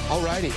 All righty.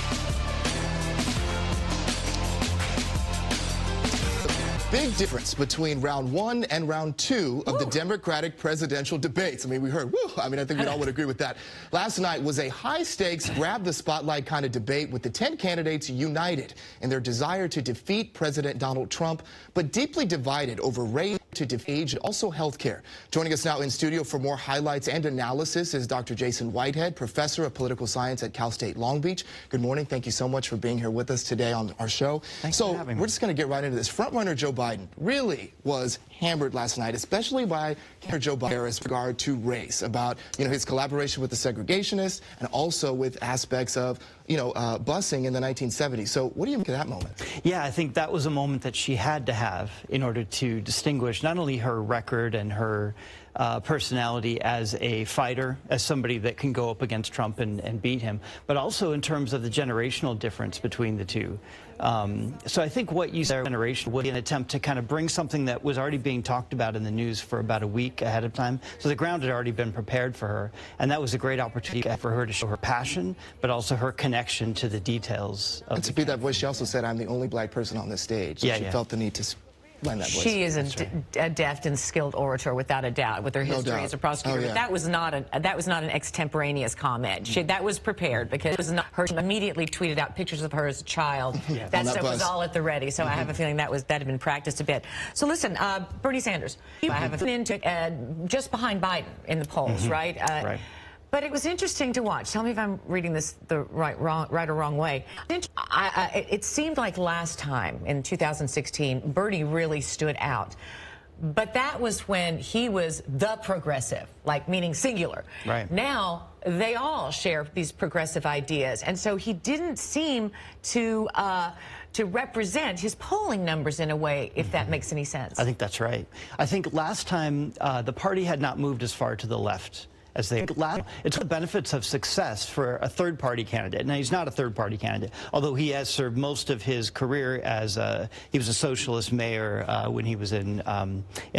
Big difference between round one and round two of the Democratic presidential debates. I mean, we heard, woo, I think we all would agree with that. Last night was a high-stakes, grab-the-spotlight kind of debate with the 10 candidates united in their desire to defeat President Donald Trump, but deeply divided over race, to age, and also health care. Joining us now in studio for more highlights and analysis is Dr. Jason Whitehead, professor of political science at Cal State Long Beach. Good morning. Thank you so much for being here with us today on our show. Thanks for having me. We're just going to get right into this. Frontrunner Joe Biden really was hammered last night, especially by Joe Biden with regard to race, about his collaboration with the segregationists and also with aspects of busing in the 1970s. So what do you make of that moment? Yeah, I think that was a moment that she had to have in order to distinguish not only her record and her personality as a fighter, as somebody that can go up against Trump and beat him, but also in terms of the generational difference between the two. So I think what you said, generation, was an attempt to kind of bring something that was already being talked about in the news for about a week ahead of time. So the ground had already been prepared for her, and that was a great opportunity for her to show her passion, but also her connection to the details of and to be that voice, she also said, "I'm the only black person on this stage." So she felt the need to lend that voice. She is a deft and skilled orator, without a doubt, with her history as a prosecutor. But that was not an extemporaneous comment. That was prepared, because it was not her. She immediately tweeted out pictures of her as a child. That stuff was all at the ready. So I have a feeling that had been practiced a bit. So listen, Bernie Sanders, I have a feeling just behind Biden in the polls, right? Right. But it was interesting to watch. Tell me if I'm reading this the right or wrong way. It seemed like last time, in 2016, Bernie really stood out. But that was when he was the progressive, like meaning singular. Right. Now, they all share these progressive ideas. And so he didn't seem to represent his polling numbers in a way, if that makes any sense. I think that's right. I think last time the party had not moved as far to the left as they it's the benefits of success for a third-party candidate. Now, he's not a third-party candidate, although he has served most of his career as he was a socialist mayor when he was in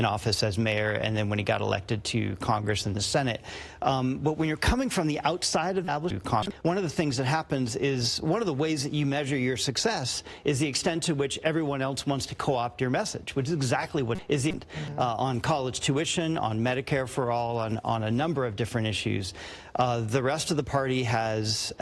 office as mayor, and then when he got elected to Congress and the Senate. But when you're coming from the outside of Congress, one of the things that happens is, one of the ways that you measure your success is the extent to which everyone else wants to co-opt your message, which is exactly what is on college tuition, on Medicare for all, on a number of different issues. The rest of the party has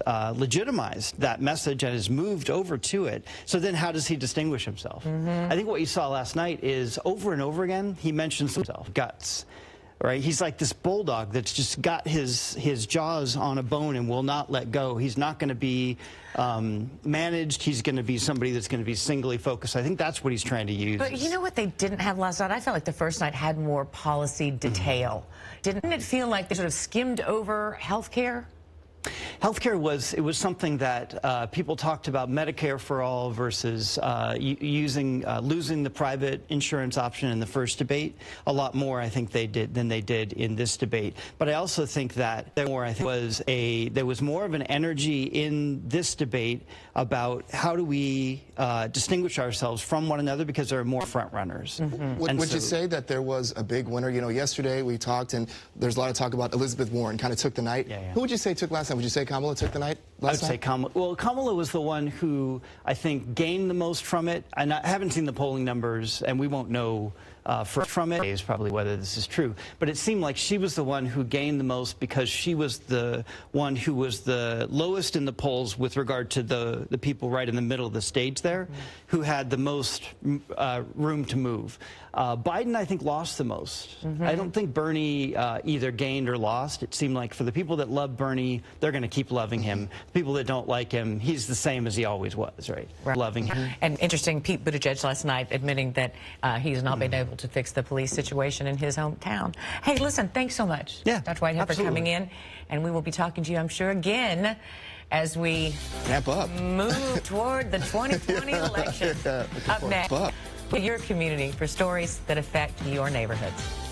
legitimized that message and has moved over to it. So then how does he distinguish himself? I think what you saw last night is, over and over again, he mentions himself, guts. Right? He's like this bulldog that's just got his jaws on a bone and will not let go. He's not going to be managed. He's going to be somebody that's going to be singly focused. I think that's what he's trying to use. But you know what they didn't have last night? I felt like the first night had more policy detail. Didn't it feel like they sort of skimmed over health care? Healthcare was something that people talked about, Medicare for all versus losing the private insurance option in the first debate. A lot more, I think, they did than they did in this debate. But I also think that there was more of an energy in this debate about how do we distinguish ourselves from one another, because there are more front runners. Would you say that there was a big winner? Yesterday we talked, and there's a lot of talk about Elizabeth Warren kind of took the night. Who would you say took last night? Would you say Kamala took the night last night? I would say Kamala. Well, Kamala was the one who I think gained the most from it. And I haven't seen the polling numbers, and we won't know from it is probably whether this is true. But it seemed like she was the one who gained the most, because she was the one who was the lowest in the polls with regard to the people right in the middle of the stage there, who had the most room to move. Biden, I think, lost the most. I don't think Bernie either gained or lost. It seemed like for the people that love Bernie, they're going to keep loving him. The people that don't like him, he's the same as he always was, right? Loving him. And interesting, Pete Buttigieg last night admitting that he's not been able to fix the police situation in his hometown. Hey, listen, thanks so much, Dr. Whitehead, for coming in. And we will be talking to you, I'm sure, again as we ramp up, move toward the 2020 election. Up next, your community for stories that affect your neighborhoods.